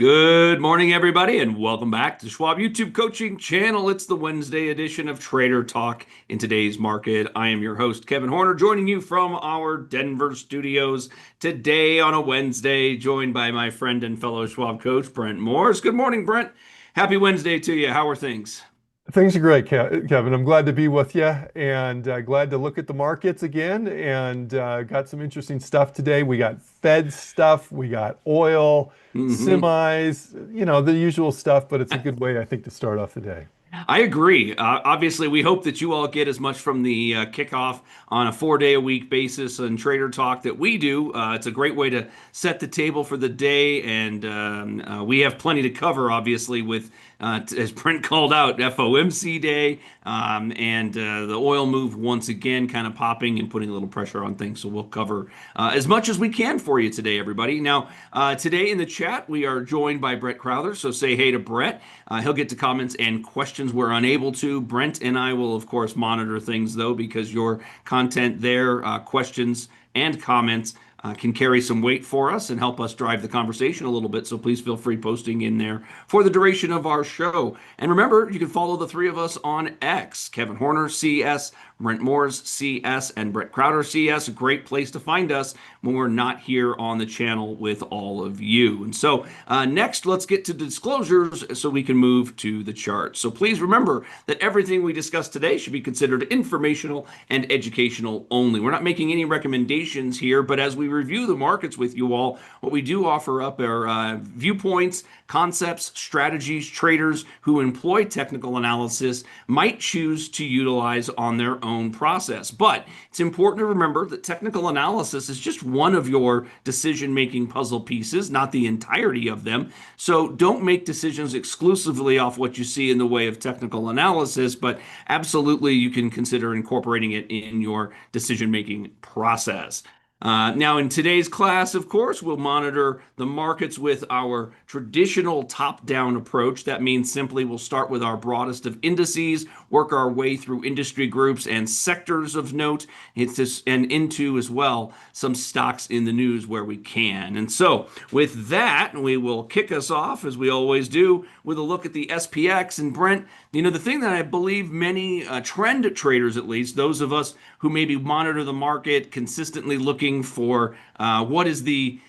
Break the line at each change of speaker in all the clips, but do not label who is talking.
Good morning, everybody, and welcome back to the Schwab YouTube coaching channel. It's the Wednesday edition of Trader Talk in today's market. I am your host, Kevin Horner, joining you from our Denver studios today on a Wednesday, joined by my friend and fellow Schwab coach, Brent Morris. Good morning, Brent. Happy Wednesday to you. How are things?
Things are great, Kevin. I'm glad to be with you and glad to look at the markets again and got some interesting stuff today. We got Fed stuff, we got oil,
hmm
semis, the usual stuff, but it's a good way, I think, to start off the day.
I agree. Obviously, we hope that you all get as much from the kickoff on a 4-day-a-week basis on Trader Talk that we do. It's a great way to set the table for the day, and we have plenty to cover, obviously, with, as Brent called out, FOMC Day and the oil move once again kind of popping and putting a little pressure on things. So we'll cover as much as we can for you today, everybody. Now, today in the chat, we are joined by Brett Crowther, so say hey to Brett. He'll get to comments and questions we're unable to. Brent and I will, of course, monitor things, though, because your content there, questions and comments can carry some weight for us and help us drive the conversation a little bit. So please feel free posting in there for the duration of our show. And remember, you can follow the three of us on X, Kevin Horner, CS, Brent Moores, CS, and Brett Crowder, CS. A great place to find us when we're not here on the channel with all of you. And so next, let's get to disclosures so we can move to the chart. So please remember that everything we discuss today should be considered informational and educational only. We're not making any recommendations here, but as we review the markets with you all, what we do offer up are viewpoints, concepts, strategies traders who employ technical analysis might choose to utilize on their own process. But it's important to remember that technical analysis is just one of your decision-making puzzle pieces, not the entirety of them. So don't make decisions exclusively off what you see in the way of technical analysis, but absolutely you can consider incorporating it in your decision-making process. Now, in today's class, of course, we'll monitor the markets with our traditional top-down approach. That means simply we'll start with our broadest of indices, work our way through industry groups and sectors of note, and into as well some stocks in the news where we can. And so, with that, we will kick us off, as we always do, with a look at the SPX. And Brent, the thing that I believe many trend traders, at least, those of us who maybe monitor the market consistently looking for what is the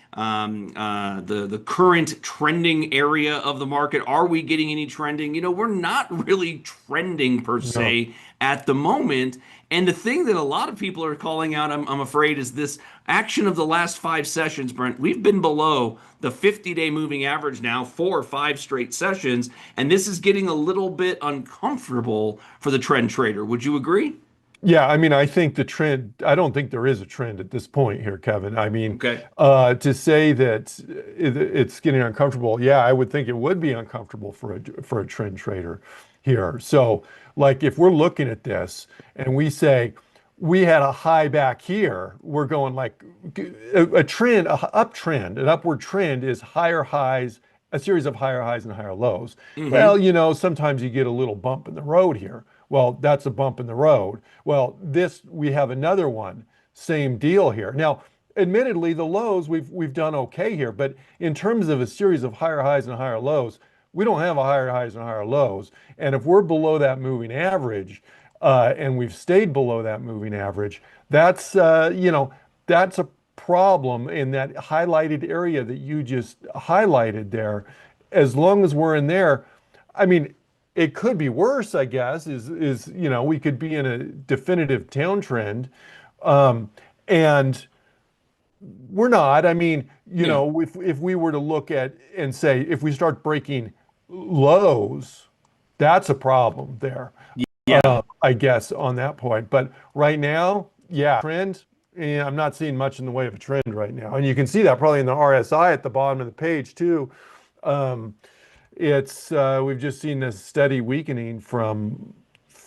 current trending area of the market. Are we getting any trending? We're not really trending per
No.
se at the moment. And the thing that a lot of people are calling out, I'm afraid, is this action of the last 5 sessions, Brent. We've been below the 50-day moving average now, 4 or 5 straight sessions, and this is getting a little bit uncomfortable for the trend trader. Would you agree?
Yeah, I mean, I think I don't think there is a trend at this point here, Kevin. I mean,
Okay.
to say that it's getting uncomfortable, yeah, I would think it would be uncomfortable for a trend trader here. So, like, if we're looking at this and we say we had a high back here, we're going like a trend, a uptrend, an upward trend is higher highs, a series of higher highs and higher lows. Well,
Mm-hmm.
sometimes you get a little bump in the road here. Well, that's a bump in the road. Well, we have another one, same deal here. Now, admittedly, the lows we've done okay here, but in terms of a series of higher highs and higher lows, we don't have a higher highs and higher lows. And if we're below that moving average, and we've stayed below that moving average, that's a problem in that highlighted area that you just highlighted there. As long as we're in there, I mean, it could be worse, I guess, we could be in a definitive downtrend. Um, and we're not. I mean,
Yeah.
if we were to look at and say, if we start breaking lows, that's a problem there,
Yeah.
I guess, on that point. But right now, yeah, trend, I'm not seeing much in the way of a trend right now. And you can see that probably in the RSI at the bottom of the page too. Um, it's we've just seen this steady weakening from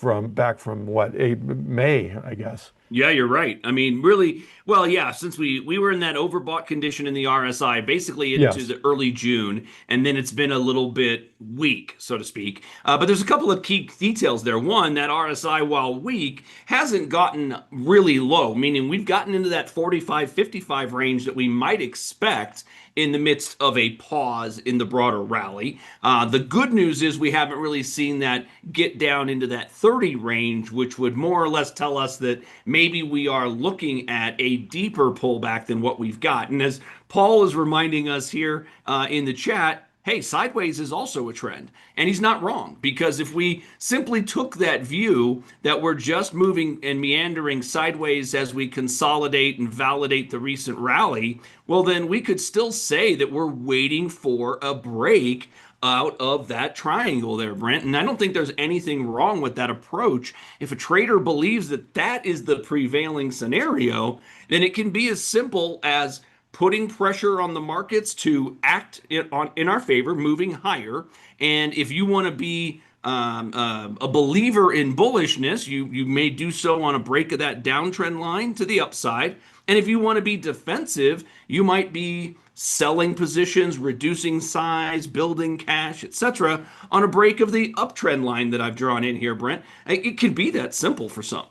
what, May, I guess.
Yeah, you're right. I mean, really, well, yeah, since we were in that overbought condition in the RSI basically into
Yes.
the early June, and then it's been a little bit weak, so to speak. But there's a couple of key details there. One, that RSI, while weak, hasn't gotten really low, meaning we've gotten into that 45, 55 range that we might expect in the midst of a pause in the broader rally. The good news is we haven't really seen that get down into that 30 range, which would more or less tell us that maybe we are looking at a deeper pullback than what we've got. And as Paul is reminding us here in the chat, hey, sideways is also a trend. And he's not wrong, because if we simply took that view that we're just moving and meandering sideways as we consolidate and validate the recent rally, well, then we could still say that we're waiting for a break out of that triangle there, Brent. And I don't think there's anything wrong with that approach. If a trader believes that that is the prevailing scenario, then it can be as simple as putting pressure on the markets to act in our favor, moving higher. And if you want to be a believer in bullishness, you may do so on a break of that downtrend line to the upside. And if you want to be defensive, you might be selling positions, reducing size, building cash, etc., on a break of the uptrend line that I've drawn in here, Brent. It can be that simple for some.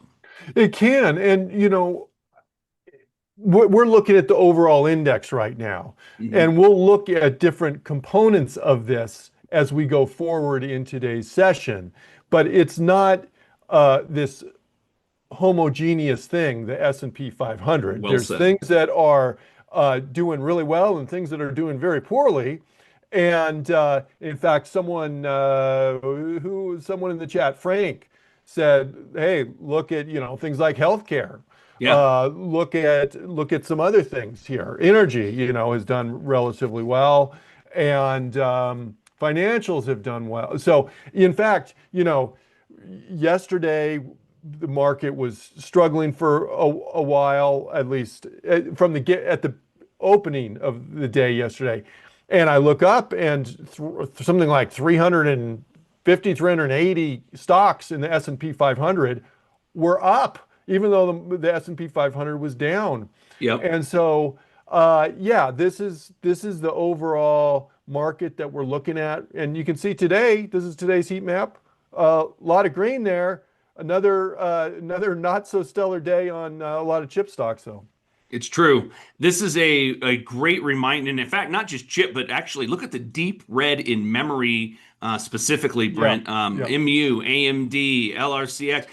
It can. And, we're looking at the overall index right now,
Mhm.
and we'll look at different components of this as we go forward in today's session. But it's not this homogeneous thing, the S&P 500.
Well
There's
said.
things that are doing really well and things that are doing very poorly. And in fact, someone in the chat, Frank, said, "Hey, look at things like healthcare.
Yeah.
Look at some other things here. Energy, has done relatively well, and financials have done well. So, in fact, yesterday the market was struggling for a while, at least at the opening of the day yesterday. And I look up and something like 350, 380 stocks in the S&P 500 were up, even though the S&P 500 was down.
Yep.
And so, yeah, this is the overall market that we're looking at. And you can see today, this is today's heat map. A lot of green there. Another not so stellar day on a lot of chip stocks, though.
It's true. This is a great reminder. And in fact, not just chip, but actually look at the deep red in memory, specifically,
Yeah,
Brent.
yeah.
MU, AMD, LRCX.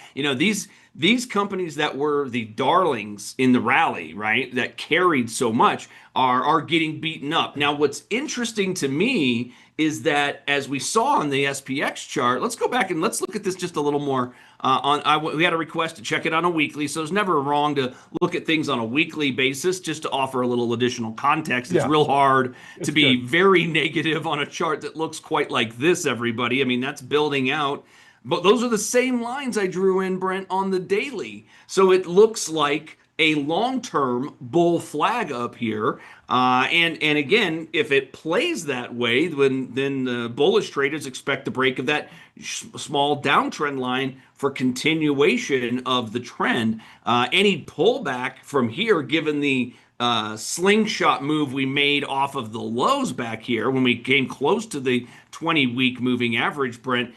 These companies that were the darlings in the rally, right, that carried so much, are getting beaten up. Now, what's interesting to me is that as we saw on the SPX chart, let's go back and let's look at this just a little more. We had a request to check it on a weekly, so it's never wrong to look at things on a weekly basis just to offer a little additional context. It's
Yeah,
real hard to
it's
be
good.
very negative on a chart that looks quite like this, everybody. I mean, that's building out. But those are the same lines I drew in, Brent, on the daily. So it looks like a long-term bull flag up here. And again, if it plays that way, then the bullish traders expect the break of that small downtrend line for continuation of the trend. Any pullback from here, given the slingshot move we made off of the lows back here when we came close to the 20-week moving average, Brent,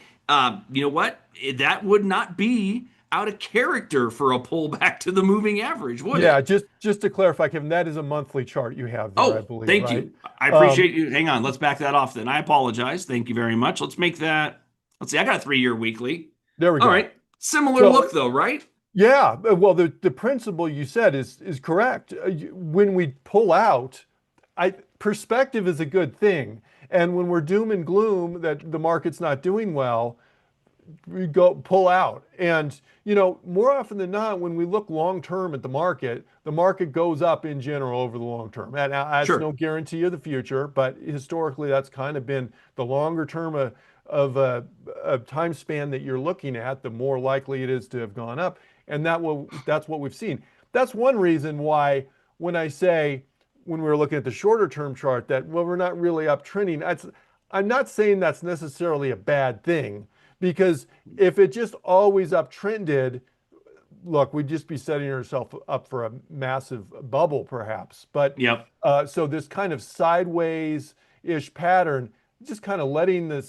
you know what? That would not be out of character for a pullback to the moving average, would
Yeah,
it?
just to clarify, Kevin, that is a monthly chart you have there, I
Oh,
believe,
thank
right?
you. I
Um,
appreciate you. Hang on, let's back that off then. I apologize. Thank you very much. Let's make that. Let's see. I got a 3-year weekly.
there we
All
go.
right. Similar
So
look though, right?
yeah, well, the principle you said is correct. When we pull out, perspective is a good thing, and when we're doom and gloom that the market's not doing well, we go pull out. And more often than not, when we look long term at the market goes up in general over the long term. And that's no
Sure.
guarantee of the future, but historically, that's kind of been the longer term of a time span that you're looking at, the more likely it is to have gone up. And that's what we've seen. That's one reason why when I say when we were looking at the shorter term chart that, well, we're not really uptrending. I'm not saying that's necessarily a bad thing, because if it just always uptrended, look, we'd just be setting ourselves up for a massive bubble, perhaps. But
Yep.
so this kind of sideways-ish pattern, just kind of letting the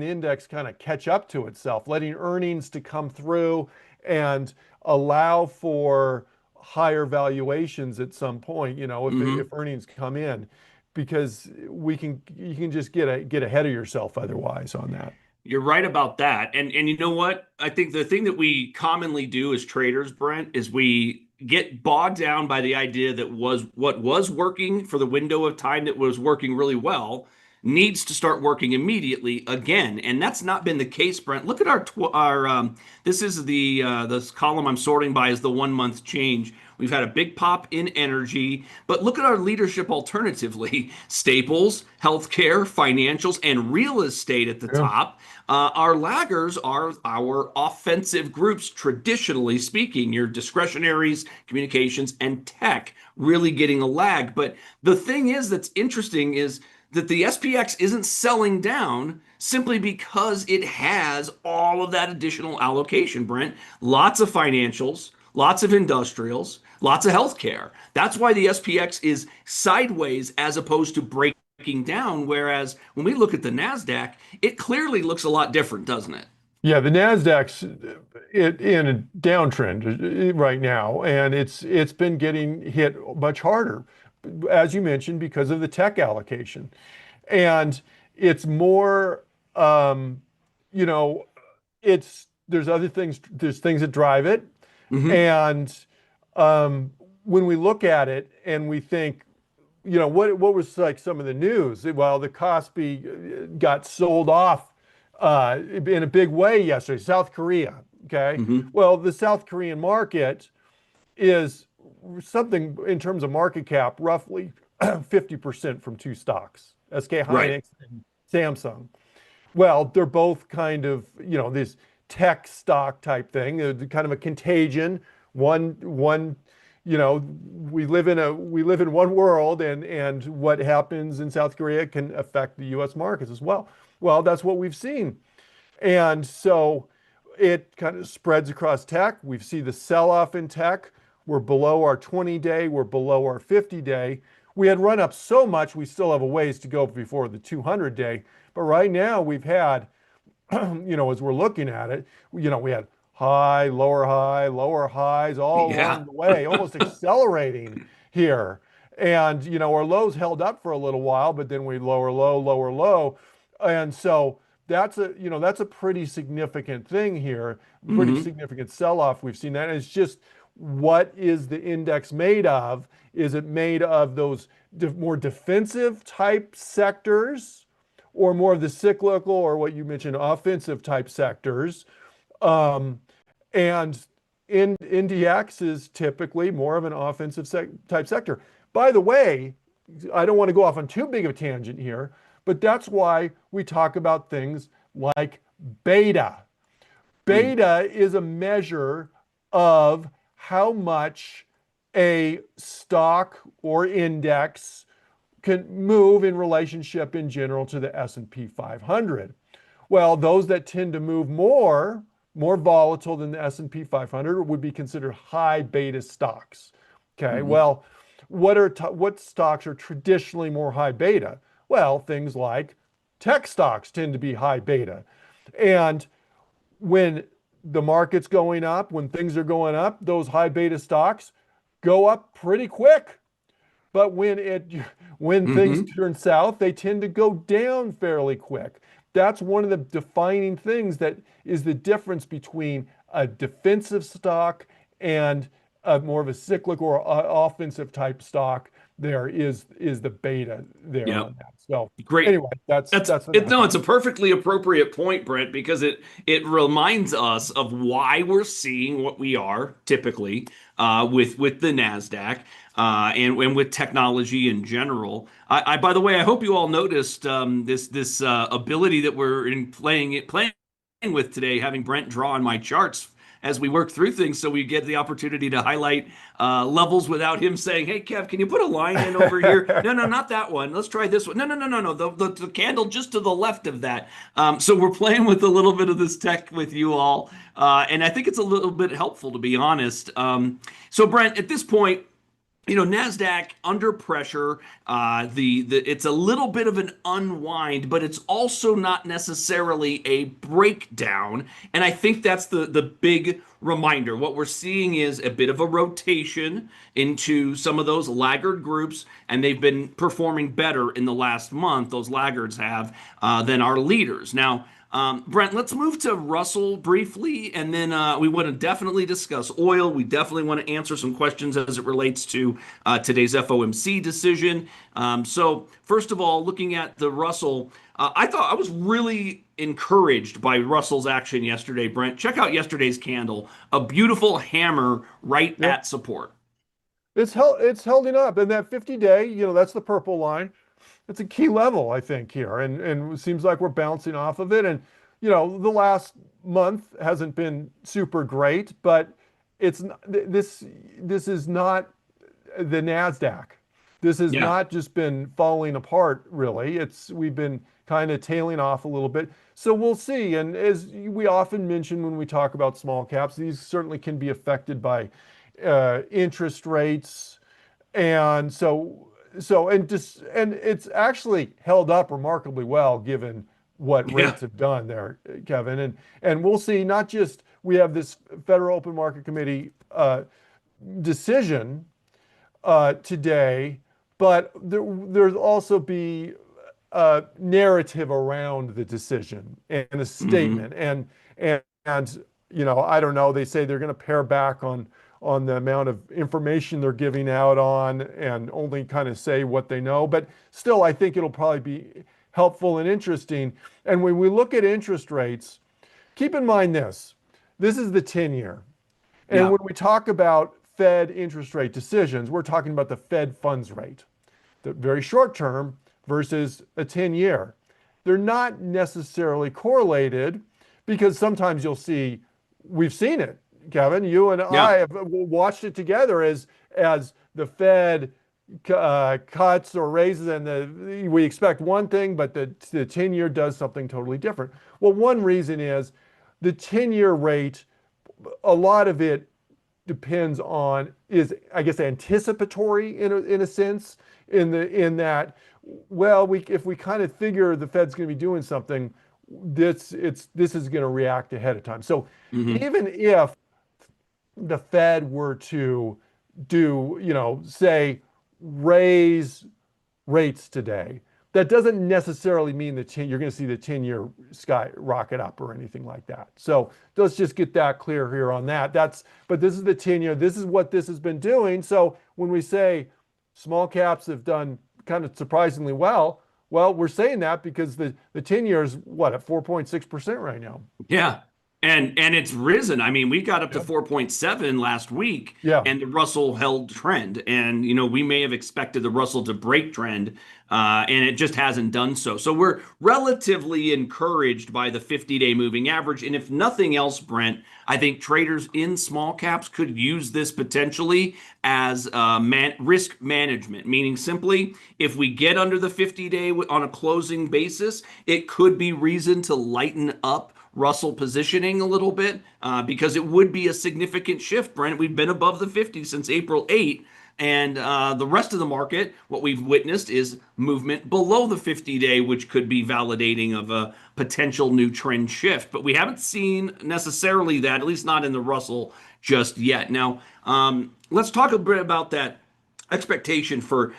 index kind of catch up to itself, letting earnings to come through and allow for higher valuations at some point, if earnings come in, because you can just get ahead of yourself otherwise on that.
You're right about that. And you know what? I think the thing that we commonly do as traders, Brent, is we get bogged down by the idea that what was working for the window of time that was working really well needs to start working immediately again. And that's not been the case, Brent. Look at our this is this column I'm sorting by is the 1 month change. We've had a big pop in energy, but look at our leadership alternatively. Staples, healthcare, financials, and real estate at the
Yeah.
top. Our laggers are our offensive groups, traditionally speaking, your discretionaries, communications, and tech really getting a lag. But the thing is that's interesting is that the SPX isn't selling down simply because it has all of that additional allocation, Brent. Lots of financials, lots of industrials, lots of healthcare. That's why the SPX is sideways as opposed to breaking down. Whereas when we look at the NASDAQ, it clearly looks a lot different, doesn't it?
Yeah, the Nasdaq's in a downtrend right now, and it's been getting hit much harder, as you mentioned, because of the tech allocation, and it's more, you know, it's there's things that drive it,
Hmm.
and when we look at it and we think, what was like some of the news? Well, the Kospi got sold off in a big way yesterday. South Korea. Okay.
Hmm.
Well, the South Korean market is something in terms of market cap, roughly 50% from two stocks, SK
Right.
Hynix and Samsung. Well, they're both kind of, this tech stock type thing, kind of a contagion. One, we live in one world, and what happens in South Korea can affect the U.S. markets as well. Well, that's what we've seen, and so it kind of spreads across tech. We've seen the sell-off in tech. We're below our 20-day. We're below our 50-day. We had run up so much. We still have a ways to go before the 200-day. But right now we've had, as we're looking at it, we had high, lower highs all
Yeah.
along the way, almost accelerating here. And, our lows held up for a little while, but then we lower low. And so that's a pretty significant thing here, pretty
Hmm.
significant sell-off. We've seen that. And it's just, what is the index made of? Is it made of those more defensive type sectors, or more of the cyclical, or what you mentioned, offensive type sectors? Um, and NDX is typically more of an offensive type sector. By the way, I don't want to go off on too big of a tangent here, but that's why we talk about things like beta. Beta is a measure of how much a stock or index can move in relationship in general to the S&P 500. Well, those that tend to move more volatile than the S&P 500 would be considered high beta stocks. Okay,
Hmm.
well, what stocks are traditionally more high beta? Well, things like tech stocks tend to be high beta. And when the market's going up, when things are going up, those high beta stocks go up pretty quick. But when things
Hmm.
turn south, they tend to go down fairly quick. That's one of the defining things that is the difference between a defensive stock and more of a cyclical or offensive type stock. There is the beta there
Yep.
on that. So
Great.
anyway, that's
That's
the
it. No,
NASDAQ.
it's a perfectly appropriate point, Brent, because it reminds us of why we're seeing what we are typically with the Nasdaq and with technology in general. By the way, I hope you all noticed this ability that we're playing with today, having Brent draw on my charts as we work through things, so we get the opportunity to highlight levels without him saying, "Hey, Kev, can you put a line in over here? No, no, not that one. Let's try this one. No, no, no, no, no. The candle just to the left of that." So we're playing with a little bit of this tech with you all, and I think it's a little bit helpful, to be honest. So Brent, at this point, Nasdaq under pressure. The it's a little bit of an unwind, but it's also not necessarily a breakdown. And I think that's the big reminder. What we're seeing is a bit of a rotation into some of those laggard groups, and they've been performing better in the last month. Those laggards have than our leaders. Now, Brent, let's move to Russell briefly, and then we want to definitely discuss oil. We definitely want to answer some questions as it relates to today's FOMC decision. So first of all, looking at the Russell, I thought I was really encouraged by Russell's action yesterday, Brent. Check out yesterday's candle, a beautiful hammer right
Yep.
at support.
It's holding up, and that 50-day, that's the purple line. It's a key level, I think, here, and it seems like we're bouncing off of it. And the last month hasn't been super great, but it's this is not the Nasdaq. This has
Yeah.
not just been falling apart, really. We've been kind of tailing off a little bit. So we'll see. And as we often mention when we talk about small caps, these certainly can be affected by interest rates, and and it's actually held up remarkably well given what
Yeah.
rates have done there, Kevin. And we'll see. Not just we have this Federal Open Market Committee decision today, but there's also be a narrative around the decision and a
Hmm.
statement. And I don't know. They say they're going to pare back on the amount of information they're giving out on and only kind of say what they know. But still, I think it'll probably be helpful and interesting. And when we look at interest rates, keep in mind this. This is the 10-year. And
Yeah.
when we talk about Fed interest rate decisions, we're talking about the Fed funds rate, the very short term versus a 10-year. They're not necessarily correlated because sometimes we've seen it, Kevin. You and
Yeah.
I have watched it together as the Fed cuts or raises, and we expect one thing, but the 10-year does something totally different. Well, one reason is the 10-year rate, a lot of it depends on is, I guess, anticipatory in a sense, in that, well, if we kind of figure the Fed's going to be doing something, this is going to react ahead of time. So
Hmm.
even if the Fed were to say raise rates today, that doesn't necessarily mean that you're going to see the 10-year sky rocket up or anything like that. So let's just get that clear here on that. But this is the 10-year. This is what this has been doing. So when we say small caps have done kind of surprisingly well, we're saying that because the 10-year is what, at 4.6% right now.
Yeah. And it's risen. I mean, we got up to
Yep.
4.7 last week,
Yeah.
and the Russell held trend. And we may have expected the Russell to break trend, and it just hasn't done so. So we're relatively encouraged by the 50-day moving average. And if nothing else, Brent, I think traders in small caps could use this potentially as risk management, meaning simply if we get under the 50-day on a closing basis, it could be reason to lighten up Russell positioning a little bit because it would be a significant shift, Brent. We've been above the 50 since April 8. And the rest of the market, what we've witnessed is movement below the 50-day, which could be validating of a potential new trend shift. But we haven't seen necessarily that, at least not in the Russell just yet. Now, let's talk a bit about that expectation for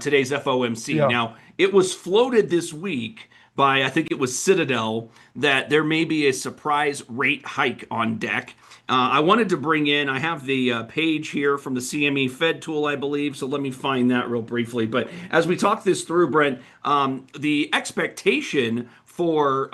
today's FOMC.
Yeah.
Now, it was floated this week by, I think it was Citadel, that there may be a surprise rate hike on deck. I wanted to bring in, I have the page here from the CME Fed tool, I believe, so let me find that real briefly. But as we talk this through, Brent, the expectation for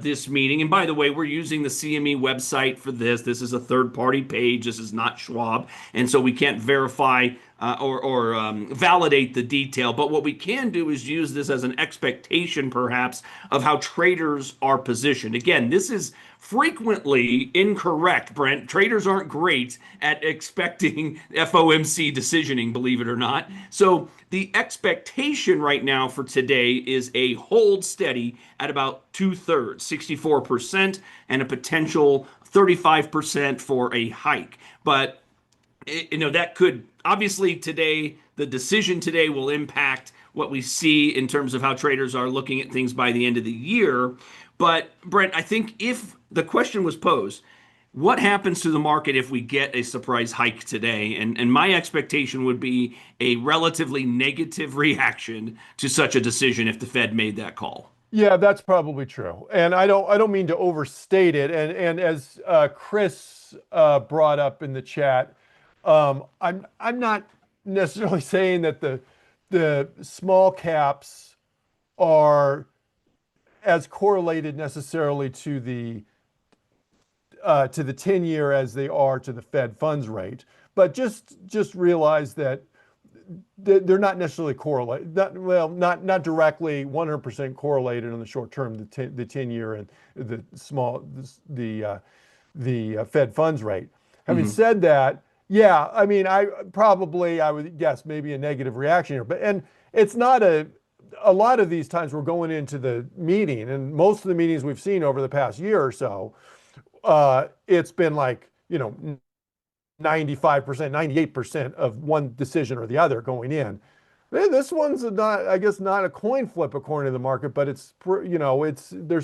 this meeting, and by the way, we're using the CME website for this. This is a third party page. This is not Schwab. And so we can't verify validate the detail. But what we can do is use this as an expectation, perhaps, of how traders are positioned. Again, this is frequently incorrect, Brent. Traders aren't great at expecting FOMC decisioning, believe it or not. So the expectation right now for today is a hold steady at about 2/3, 64%, and a potential 35% for a hike. But that could obviously today, the decision today will impact what we see in terms of how traders are looking at things by the end of the year. But Brent, I think if the question was posed, what happens to the market if we get a surprise hike today? And my expectation would be a relatively negative reaction to such a decision if the Fed made that call.
Yeah, that's probably true. And I don't mean to overstate it. And as Chris brought up in the chat, I'm not necessarily saying that the small caps are as correlated necessarily to the 10-year as they are to the Fed funds rate, but just realize that they're not necessarily correlated. Not directly 100% correlated in the short term. The 10-year and the Fed funds rate. Having said that, yeah, I mean, I would guess maybe a negative reaction here, and it's not a lot of these times we're going into the meeting, and most of the meetings we've seen over the past year or so, it's been like, 95%, 98% of one decision or the other going in. This one's not, I guess, not a coin flip according to the market, but there's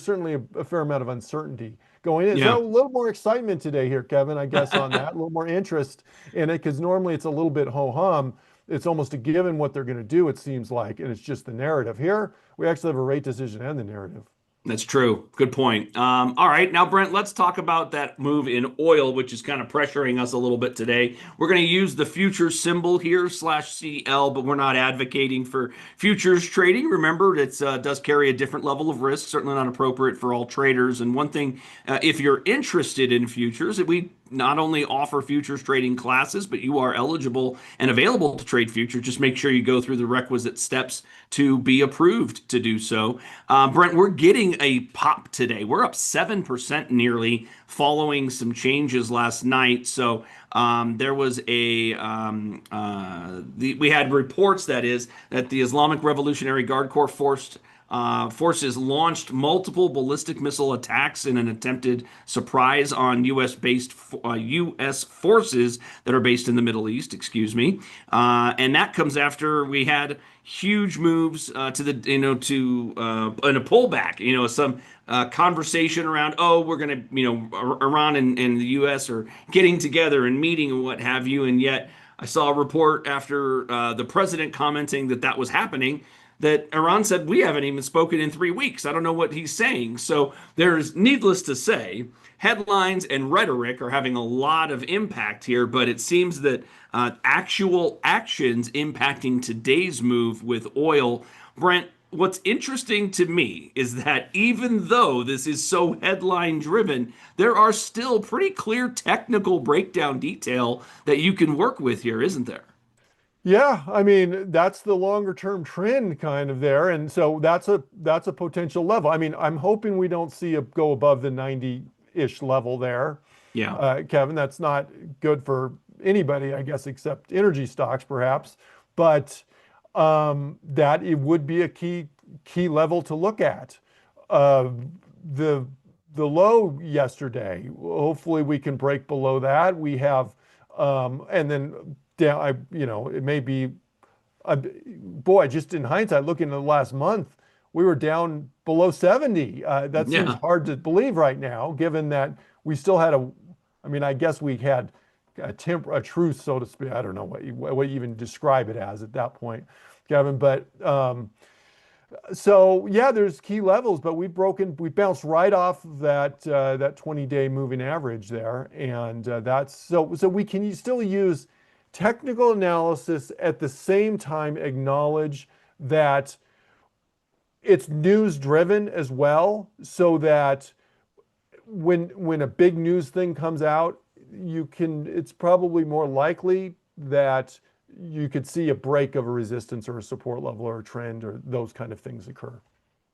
certainly a fair amount of uncertainty going in.
Yeah.
So a little more excitement today here, Kevin, I guess, on that, a little more interest in it, because normally it's a little bit ho-hum. It's almost a given what they're going to do, it seems like, and it's just the narrative. Here, we actually have a rate decision and the narrative.
That's true. Good point. All right. Now, Brent, let's talk about that move in oil, which is kind of pressuring us a little bit today. We're going to use the future symbol here /CL, but we're not advocating for futures trading. Remember, it does carry a different level of risk, certainly not appropriate for all traders. And one thing, if you're interested in futures, we not only offer futures trading classes, but you are eligible and available to trade futures. Just make sure you go through the requisite steps to be approved to do so. Brent, we're getting a pop today. We're up 7% nearly following some changes last night. So there was we had reports that the Islamic Revolutionary Guard Corps forces launched multiple ballistic missile attacks in an attempted surprise on U.S. forces that are based in the Middle East, and that comes after we had huge moves to in a pullback, some conversation around, we're going to, Iran and the U.S. are getting together and meeting and what have you, and yet I saw a report after the president commenting that was happening, that Iran said, we haven't even spoken in 3 weeks. I don't know what he's saying. So there's, needless to say, headlines and rhetoric are having a lot of impact here, but it seems that actual actions impacting today's move with oil. Brent, what's interesting to me is that even though this is so headline driven, there are still pretty clear technical breakdown detail that you can work with here, isn't there?
Yeah, I mean, that's the longer term trend kind of there. And so that's a potential level. I mean, I'm hoping we don't see it go above the 90-ish level there.
Yeah.
Kevin, that's not good for anybody, I guess, except energy stocks perhaps. But that it would be a key level to look at. The low yesterday, hopefully we can break below that. We have and then down, it may be, boy, just in hindsight, looking at the last month, we were down below 70. That seems hard to believe right now, given that we still had I guess we had a truce, so to speak. I don't know what you even describe it as at that point, Kevin. But so yeah, there's key levels, but we bounced right off that 20-day moving average there, and that's so we can still use technical analysis at the same time acknowledge that it's news driven as well, so that when a big news thing comes out, it's probably more likely that you could see a break of a resistance or a support level or a trend or those kind of things occur.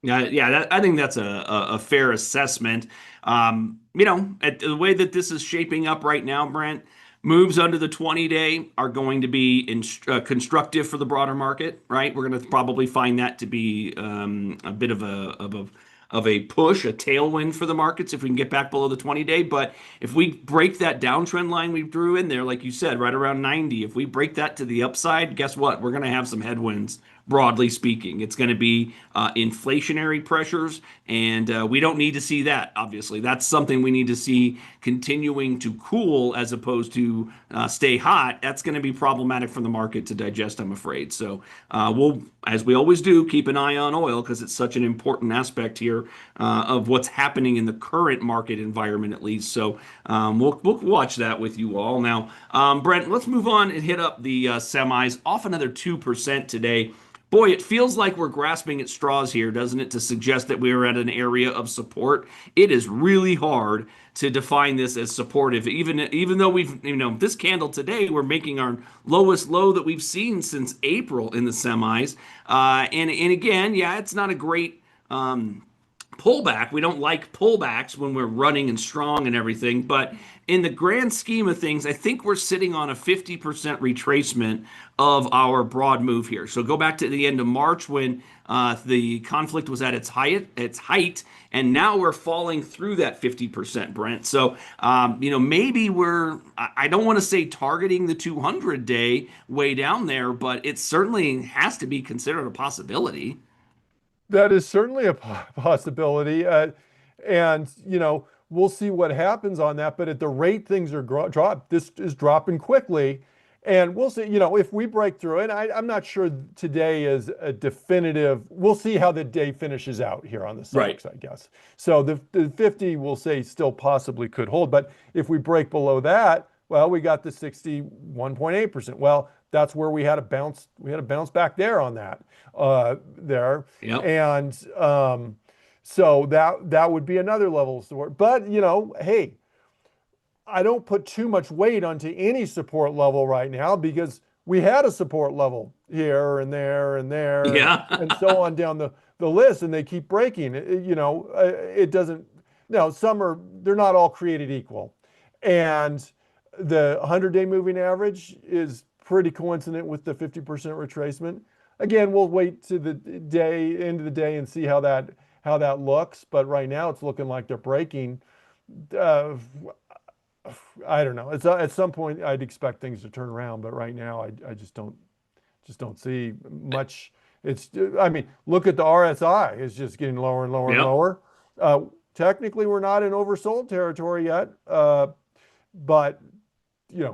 Yeah, I think that's a fair assessment. At the way that this is shaping up right now, Brent, moves under the 20-day are going to be constructive for the broader market, right? We're going to probably find that to be a bit of a push, a tailwind for the markets if we can get back below the 20-day. But if we break that downtrend line we drew in there, like you said, right around 90, if we break that to the upside, guess what? We're going to have some headwinds, broadly speaking. It's going to be inflationary pressures, and we don't need to see that, obviously. That's something we need to see continuing to cool as opposed to stay hot. That's going to be problematic for the market to digest, I'm afraid. So we'll, as we always do, keep an eye on oil because it's such an important aspect here of what's happening in the current market environment, at least. So we'll watch that with you all. Now, Brent, let's move on and hit up the semis, off another 2% today. Boy, it feels like we're grasping at straws here, doesn't it, to suggest that we're at an area of support. It is really hard to define this as supportive, even though we've, this candle today, we're making our lowest low that we've seen since April in the semis. And again, yeah, it's not a great pullback. We don't like pullbacks when we're running and strong and everything, but in the grand scheme of things, I think we're sitting on a 50% retracement of our broad move here. So go back to the end of March when the conflict was at its height, and now we're falling through that 50%, Brent. So maybe I don't want to say targeting the 200-day way down there, but it certainly has to be considered a possibility.
That is certainly a possibility. And, we'll see what happens on that. But at the rate things are this is dropping quickly. And we'll see, if we break through, and I'm not sure today is a definitive, we'll see how the day finishes out here on the stocks, right. I guess. So the 50 we'll say still possibly could hold. But if we break below that, well, we got the 61.8%. Well, that's where we had a bounce back there on that there.
Yep.
And so that would be another level of support. But, hey, I don't put too much weight onto any support level right now because we had a support level here and there and there,
yeah.
and so on down the list, and they keep breaking. It doesn't. No, they're not all created equal, and the 100-day moving average is pretty coincident with the 50% retracement. Again, we'll wait to the end of the day and see how that looks. But right now, it's looking like they're breaking. I don't know. At some point, I'd expect things to turn around, but right now, I just don't see much. Look at the RSI; it's just getting lower and lower and lower. Technically, we're not in oversold territory yet, but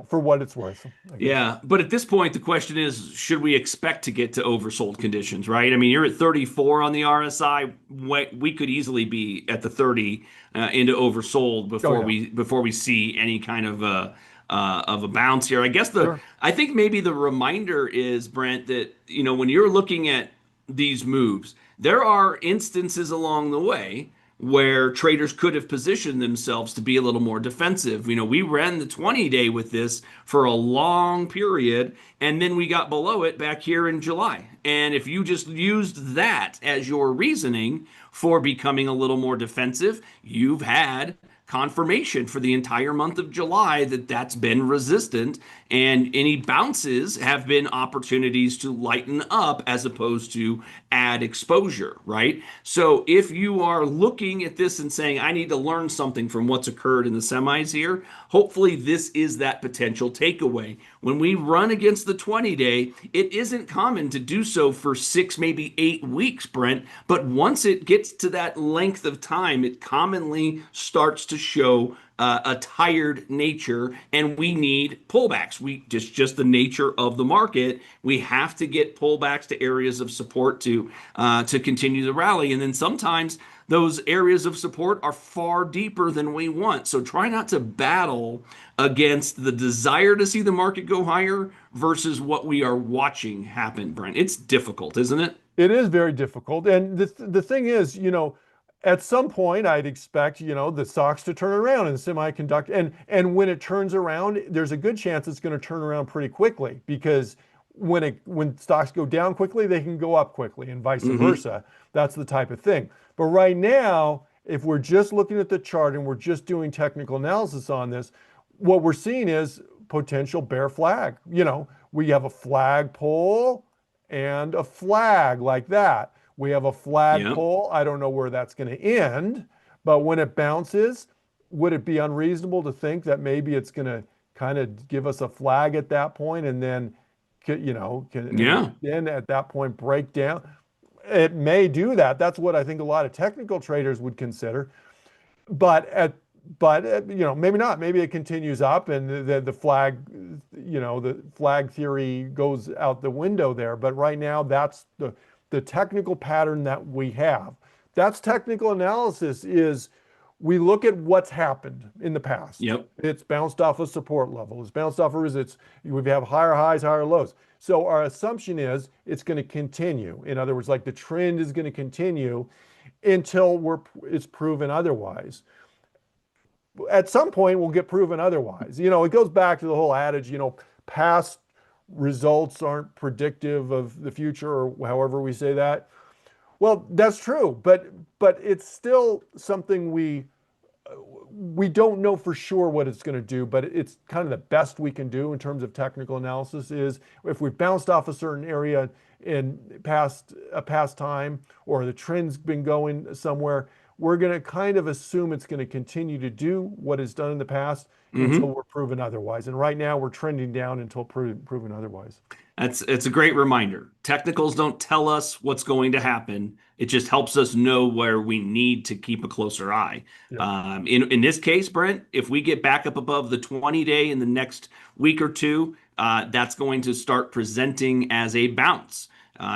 for what it's worth.
Yeah, but at this point, the question is, should we expect to get to oversold conditions, right? I mean, you're at 34 on the RSI. We could easily be at the 30 into oversold before we see any kind of a bounce here. I guess I think maybe the reminder is, Brent, that when you're looking at these moves, there are instances along the way where traders could have positioned themselves to be a little more defensive. We ran the 20-day with this for a long period, and then we got below it back here in July. And if you just used that as your reasoning for becoming a little more defensive, you've had confirmation for the entire month of July that that's been resistant, and any bounces have been opportunities to lighten up as opposed to add exposure, right? So if you are looking at this and saying, I need to learn something from what's occurred in the semis here, hopefully this is that potential takeaway. When we run against the 20-day, it isn't common to do so for 6, maybe 8 weeks, Brent, but once it gets to that length of time, it commonly starts to show a tired nature, and we need pullbacks. Just the nature of the market. We have to get pullbacks to areas of support to continue the rally, and then sometimes those areas of support are far deeper than we want. So try not to battle against the desire to see the market go higher versus what we are watching happen, Brent. It's difficult, isn't it?
It is very difficult, and the thing is, at some point, I'd expect, the stocks to turn around in semiconductor. And when it turns around, there's a good chance it's going to turn around pretty quickly because when stocks go down quickly, they can go up quickly, and vice
Hmm.
versa. That's the type of thing. But right now, if we're just looking at the chart and we're just doing technical analysis on this, what we're seeing is potential bear flag. We have a flagpole and a flag like that. We have a
Yeah.
flagpole. I don't know where that's going to end, but when it bounces, would it be unreasonable to think that maybe it's going to kind of give us a flag at that point and then
Yeah.
then at that point break down? It may do that. That's what I think a lot of technical traders would consider. But at but maybe not. Maybe it continues up and the flag theory goes out the window there. But right now, that's the technical pattern that we have. That's technical analysis is we look at what's happened in the past.
Yep.
It's bounced off a support level. It's bounced off a resistance. We have higher highs, higher lows. So our assumption is it's going to continue. In other words, like the trend is going to continue until it's proven otherwise. At some point, we'll get proven otherwise. It goes back to the whole adage, past results aren't predictive of the future, or however we say that. Well, that's true, but it's still something we don't know for sure what it's going to do, but it's kind of the best we can do in terms of technical analysis is if we've bounced off a certain area in past time, or the trend's been going somewhere, we're going to kind of assume it's going to continue to do what it's done in the past until
Hmm.
we're proven otherwise. And right now we're trending down until proven otherwise.
It's a great reminder. Technicals don't tell us what's going to happen. It just helps us know where we need to keep a closer eye.
Yep.
In this case, Brent, if we get back up above the 20-day in the next week or two, that's going to start presenting as a bounce.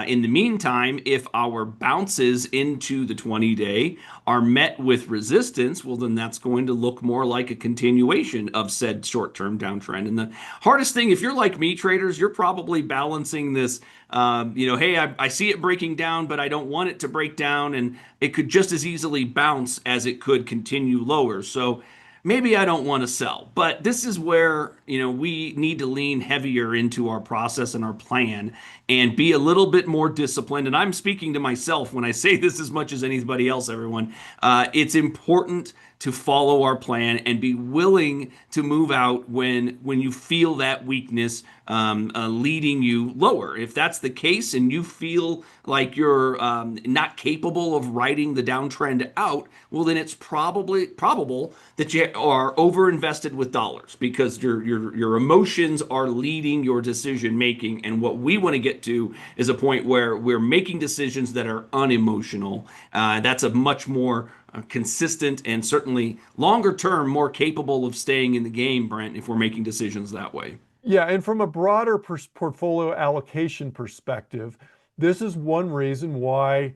In the meantime, if our bounces into the 20-day are met with resistance, well, then that's going to look more like a continuation of said short-term downtrend. And the hardest thing, if you're like me, traders, you're probably balancing this. Hey, I see it breaking down, but I don't want it to break down, and it could just as easily bounce as it could continue lower. So maybe I don't want to sell. But this is where, we need to lean heavier into our process and our plan and be a little bit more disciplined. And I'm speaking to myself when I say this as much as anybody else, everyone. It's important to follow our plan and be willing to move out when you feel that weakness leading you lower. If that's the case and you feel like you're not capable of riding the downtrend out, well, then it's probable that you are overinvested with dollars because your emotions are leading your decision making. And what we want to get to is a point where we're making decisions that are unemotional. That's a much more consistent and certainly longer term, more capable of staying in the game, Brent, if we're making decisions that way.
Yeah, and from a broader portfolio allocation perspective, this is one reason why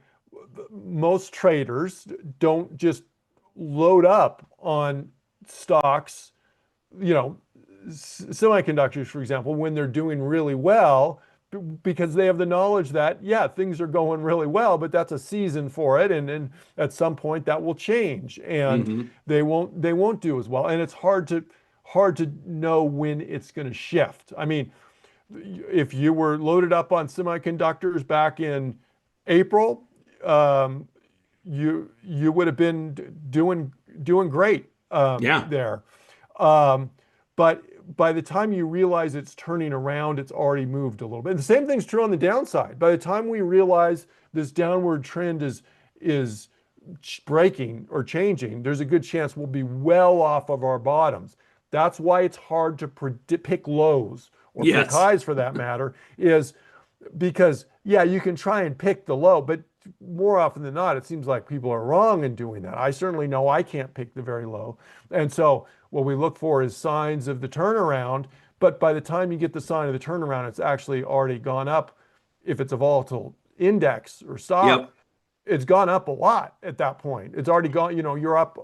most traders don't just load up on stocks, you know, semiconductors, for example, when they're doing really well, because they have the knowledge that, yeah, things are going really well, but that's a season for it. And at some point that will change and
Hmm.
they won't do as well. And it's hard to know when it's going to shift. I mean, if you were loaded up on semiconductors back in April, um, you would have been doing great
Yeah.
there. Um, but by the time you realize it's turning around, it's already moved a little bit. And the same thing's true on the downside. By the time we realize this downward trend is breaking or changing, there's a good chance we'll be well off of our bottoms. That's why it's hard to pick lows or pick
Yes.
highs for that matter, is because, yeah, you can try and pick the low, but more often than not, it seems like people are wrong in doing that. I certainly know I can't pick the very low. And so what we look for is signs of the turnaround. But by the time you get the sign of the turnaround, it's actually already gone up. If it's a volatile index or stock,
Yep.
it's gone up a lot at that point. It's already gone, you're up,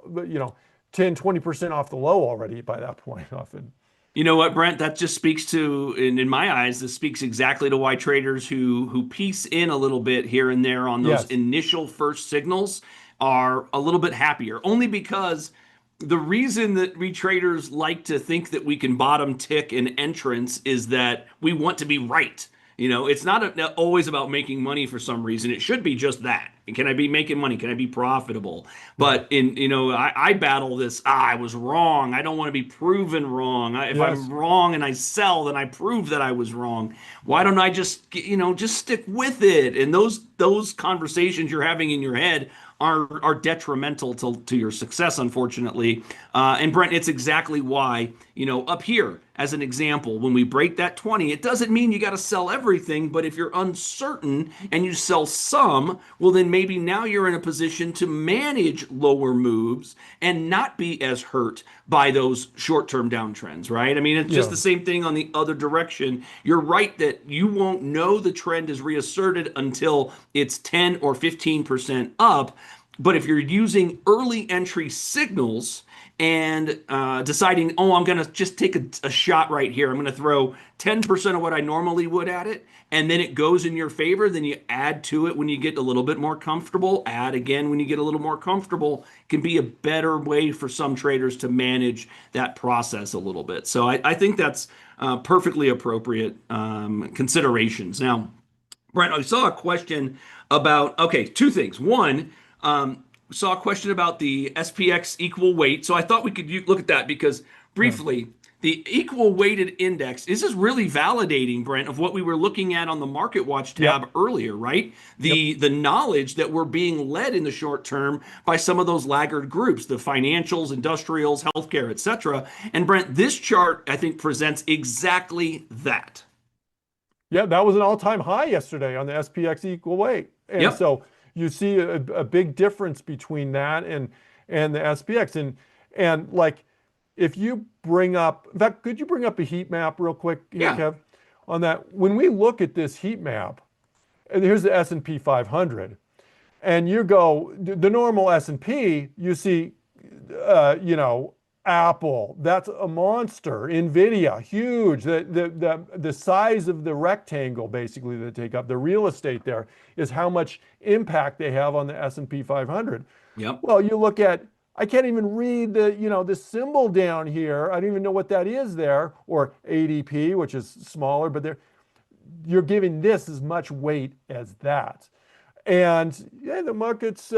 10, 20% off the low already by that point often.
You know what, Brent? That just speaks to, in my eyes, this speaks exactly to why traders who piece in a little bit here and there on those
Yes.
initial first signals are a little bit happier. Only because the reason that we traders like to think that we can bottom tick an entrance is that we want to be right. It's not always about making money for some reason. It should be just that. Can I be making money? Can I be profitable?
Yeah.
But I battle this. I was wrong. I don't want to be proven wrong. If I'm
Yes.
wrong and I sell, then I prove that I was wrong. Why don't I just stick with it? And those conversations you're having in your head are detrimental to your success, unfortunately. And Brent, it's exactly why, up here, as an example, when we break that 20, it doesn't mean you got to sell everything, but if you're uncertain and you sell some, well, then maybe now you're in a position to manage lower moves and not be as hurt by those short-term downtrends, right? I mean, it's just
Yeah.
the same thing on the other direction. You're right that you won't know the trend is reasserted until it's 10 or 15% up. But if you're using early entry signals and deciding, oh, I'm going to just take a shot right here, I'm going to throw 10% of what I normally would at it, and then it goes in your favor, then you add to it when you get a little bit more comfortable, add again when you get a little more comfortable, can be a better way for some traders to manage that process a little bit. So I think that's perfectly appropriate considerations. Now, Brent, I saw a question about, okay, two things. One, saw a question about the SPX equal weight. So I thought we could look at that because
Yeah.
briefly, the equal weighted index, this is really validating, Brent, of what we were looking at on the Market Watch
Yep.
tab earlier, right?
Yep.
The knowledge that we're being led in the short term by some of those laggard groups, the financials, industrials, healthcare, et cetera. And Brent, this chart, I think, presents exactly that.
Yeah, that was an all-time high yesterday on the SPX equal weight. And
Yep.
so you see a big difference between that and the SPX. And like if you bring up, in fact, could you bring up a heat map real quick here,
Yeah.
Kev, on that? When we look at this heat map, and here's the S&P 500, and you go the normal S&P, you see, Apple, that's a monster. Nvidia, huge. The size of the rectangle basically that they take up, the real estate there is how much impact they have on the S&P 500.
Yep.
Well, you look at, I can't even read the symbol down here. I don't even know what that is there, or ADP, which is smaller, but you're giving this as much weight as that. And yeah, the market's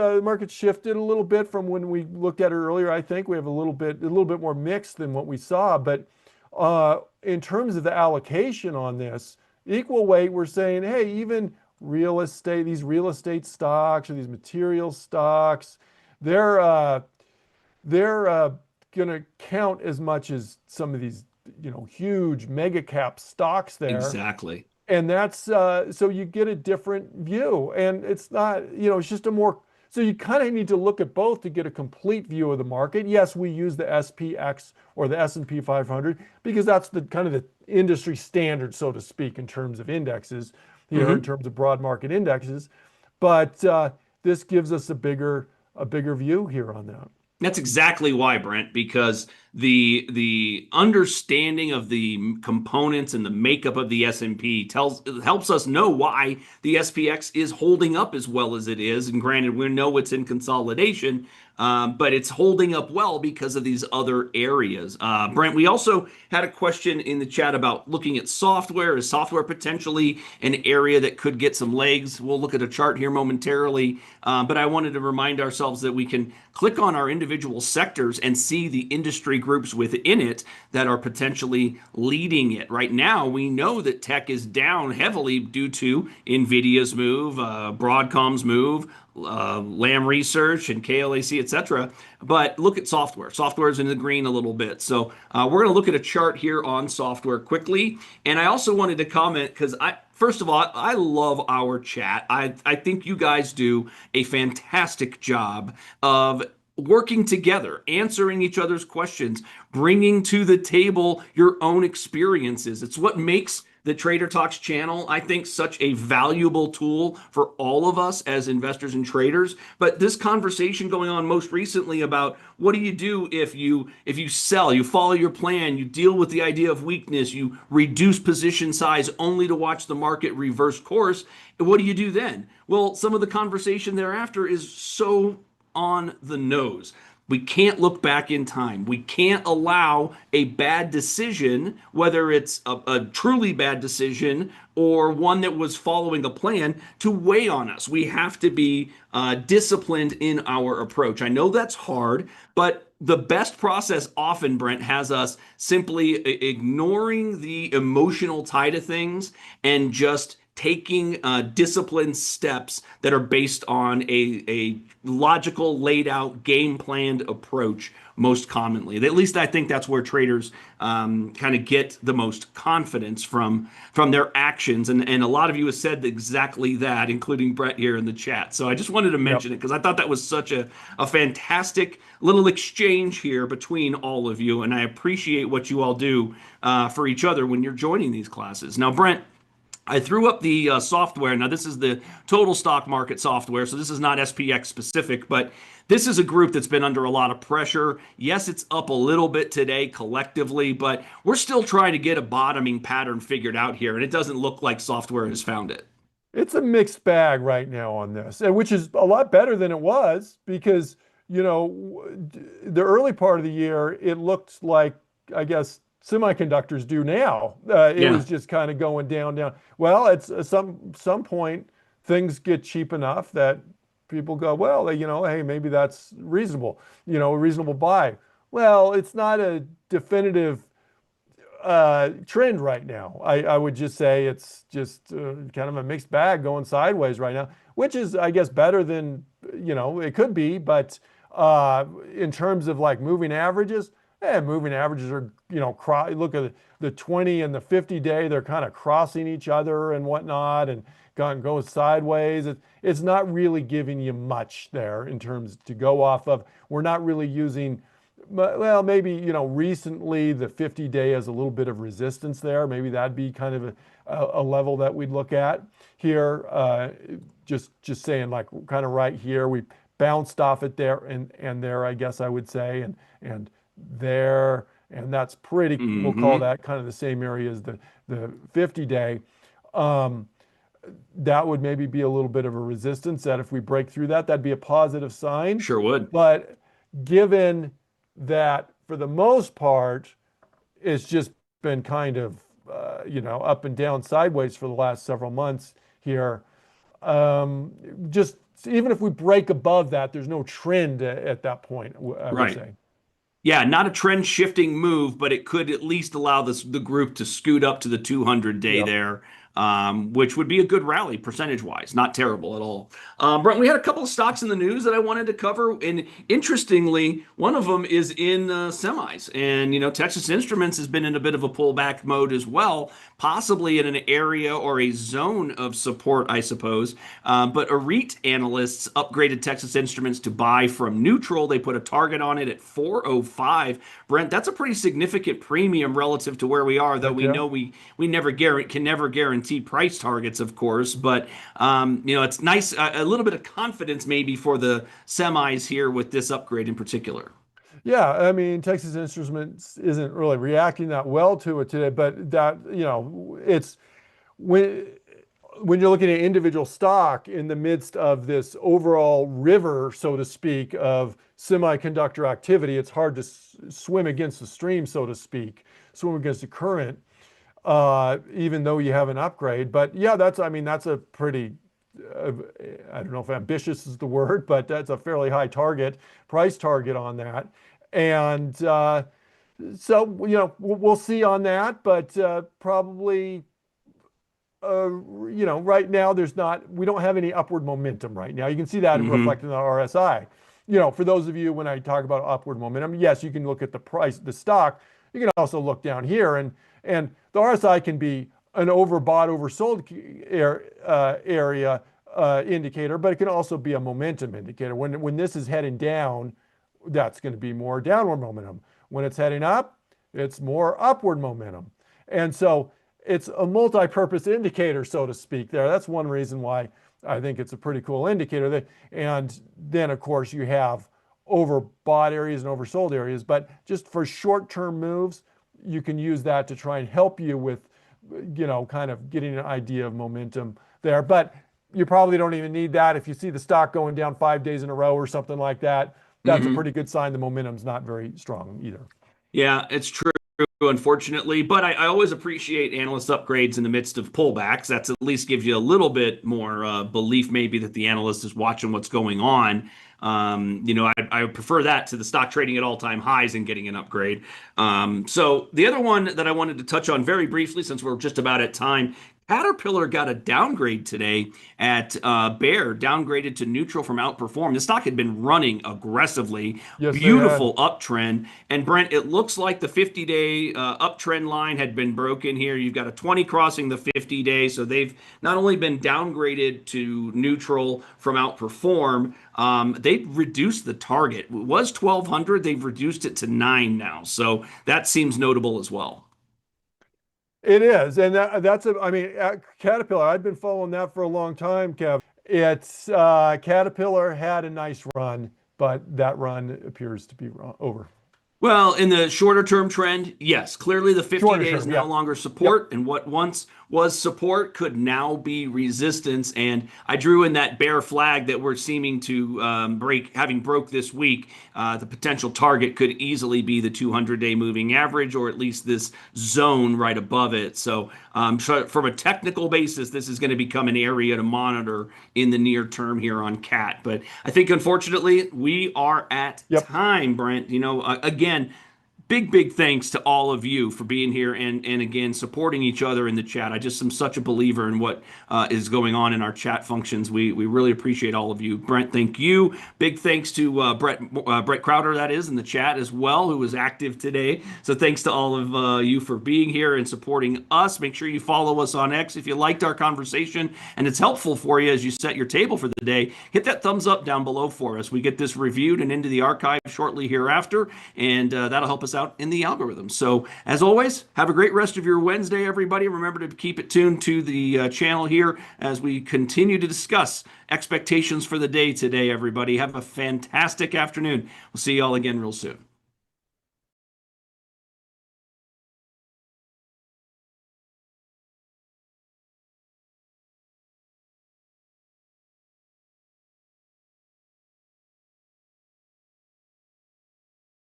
shifted a little bit from when we looked at it earlier. I think we have a little bit more mixed than what we saw. But in terms of the allocation on this equal weight, we're saying, hey, even real estate, these real estate stocks or these material stocks, they're going to count as much as some of these huge mega cap stocks there.
Exactly.
And that's so you get a different view, and it's not, it's just a more, so you kind of need to look at both to get a complete view of the market. Yes, we use the SPX or the S&P 500 because that's the kind of the industry standard, so to speak, in terms of indexes, in terms of broad market indexes. But this gives us a bigger view here on that.
That's exactly why, Brent, because the understanding of the components and the makeup of the S&P helps us know why the SPX is holding up as well as it is. And granted, we know it's in consolidation, but it's holding up well because of these other areas. Brent, we also had a question in the chat about looking at software. Is software potentially an area that could get some legs? We'll look at a chart here momentarily, but I wanted to remind ourselves that we can click on our individual sectors and see the industry groups within it that are potentially leading it. Right now, we know that tech is down heavily due to NVIDIA's move, Broadcom's move, Lam Research and KLAC, etc. But look at software. Software is in the green a little bit. So we're going to look at a chart here on software quickly. And I also wanted to comment because first of all, I love our chat. I think you guys do a fantastic job of working together, answering each other's questions, bringing to the table your own experiences. It's what makes the Trader Talks channel, I think, such a valuable tool for all of us as investors and traders. But this conversation going on most recently about what do you do if you sell, you follow your plan, you deal with the idea of weakness, you reduce position size only to watch the market reverse course. What do you do then? Well, some of the conversation thereafter is so on the nose. We can't look back in time. We can't allow a bad decision, whether it's a truly bad decision or one that was following a plan to weigh on us. We have to be disciplined in our approach. I know that's hard, but the best process often, Brent, has us simply ignoring the emotional tie to things and just taking disciplined steps that are based on a logical, laid out, game planned approach most commonly. At least I think that's where traders kind of get the most confidence from their actions. And a lot of you have said exactly that, including Brett here in the chat. So I just wanted to mention it because I thought that was such a fantastic little exchange here between all of you. And I appreciate what you all do for each other when you're joining these classes. Now, Brent, I threw up the software. Now, this is the total stock market software, so this is not SPX specific, but this is a group that's been under a lot of pressure. Yes, it's up a little bit today collectively, but we're still trying to get a bottoming pattern figured out here, and it doesn't look like software has found it.
It's a mixed bag right now on this, and which is a lot better than it was because, you know, the early part of the year, it looked like, I guess, semiconductors do now. It was just kind of going down, down. Well, it's some point things get cheap enough that people go, well, you know, hey, maybe that's reasonable, you know, a reasonable buy. Well, it's not a definitive trend right now. I would just say it's just kind of a mixed bag going sideways right now, which is, I guess, better than, you know, it could be. But in terms of like moving averages, moving averages are, you know, look at the 20 and the 50 day, they're kind of crossing each other and whatnot and going sideways. It's not really giving you much there in terms to go off of. We're not really using, well, maybe, you know, recently the 50 day has a little bit of resistance there. Maybe that'd be kind of a level that we'd look at here. Just saying, like, kind of right here, we bounced off it there and there, I guess I would say, and there, and that's pretty, we'll call that kind of the same area as the 50 day. That would maybe be a little bit of a resistance that if we break through that, that'd be a positive sign.
Sure would.
But given that for the most part, it's just been kind of, you know, up and down sideways for the last several months here. Just even if we break above that, there's no trend at that point, I would say.
Yeah, not a trend shifting move, but it could at least allow the group to scoot up to the 200 day there, which would be a good rally percentage wise. Not terrible at all. Brent, we had a couple of stocks in the news that I wanted to cover. And interestingly, one of them is in semis. And, you know, Texas Instruments has been in a bit of a pullback mode as well, possibly in an area or a zone of support, I suppose. But Arete analysts upgraded Texas Instruments to buy from neutral. They put a target on it at 405. Brent, that's a pretty significant premium relative to where we are, though we know we never can never guarantee price targets, of course. But, you know, it's nice, a little bit of confidence maybe for the semis here with this upgrade in particular.
Yeah, I mean, Texas Instruments isn't really reacting that well to it today, but that, you know, it's when you're looking at individual stock in the midst of this overall river, so to speak, of semiconductor activity, it's hard to swim against the stream, so to speak, swim against the current, even though you have an upgrade. But yeah, that's a pretty, I don't know if ambitious is the word, but that's a fairly high price target on that. And so, you know, we'll see on that, but probably, you know, right now we don't have any upward momentum right now. You can see that reflected in the RSI. You know, for those of you, when I talk about upward momentum, yes, you can look at the price, the stock. You can also look down here, and the RSI can be an overbought, oversold area indicator, but it can also be a momentum indicator. When this is heading down, that's going to be more downward momentum. When it's heading up, it's more upward momentum. And so it's a multi-purpose indicator, so to speak there. That's one reason why I think it's a pretty cool indicator. And then, of course, you have overbought areas and oversold areas. But just for short-term moves, you can use that to try and help you with, you know, kind of getting an idea of momentum there. But you probably don't even need that. If you see the stock going down 5 days in a row or something like that, that's a pretty good sign the momentum's not very strong either.
Yeah, it's true. unfortunately. But I always appreciate analyst upgrades in the midst of pullbacks. That's at least gives you a little bit more belief, maybe, that the analyst is watching what's going on. I prefer that to the stock trading at all-time highs and getting an upgrade. So the other one that I wanted to touch on very briefly, since we're just about at time, Caterpillar got a downgrade today at Bear, downgraded to neutral from outperform. The stock had been running aggressively,
Yes, they had.
beautiful uptrend. And Brent, it looks like the 50-day uptrend line had been broken here. You've got a 20 crossing the 50-day. So they've not only been downgraded to neutral from outperform, they've reduced the target. It was 1,200. They've reduced it to 9 now. So that seems notable as well.
It is, and that's a. I mean, Caterpillar. I've been following that for a long time, Kev. It's Caterpillar had a nice run, but that run appears to be over.
Well, in the shorter term trend, yes, clearly the 50
Shorter
day is
term,
no
yeah.
longer
Yep.
support, and what once was support could now be resistance. And I drew in that bear flag that we're seeming to break, having broke this week. The potential target could easily be the 200-day moving average, or at least this zone right above it. So from a technical basis, this is going to become an area to monitor in the near term here on CAT. But I think, unfortunately, we are at
Yep.
time, Brent. Again, big thanks to all of you for being here and again supporting each other in the chat. I just am such a believer in what is going on in our chat functions. We really appreciate all of you. Brent, thank you. Big thanks to Brett Crowder, that is, in the chat as well, who was active today. So thanks to all of you for being here and supporting us. Make sure you follow us on X if you liked our conversation and it's helpful for you as you set your table for the day. Hit that thumbs up down below for us. We get this reviewed and into the archive shortly hereafter, and that'll help us out in the algorithm. So as always, have a great rest of your Wednesday, everybody. Remember to keep it tuned to the channel here as we continue to discuss expectations for the day today, everybody. Have a fantastic afternoon. We'll see you all again real soon.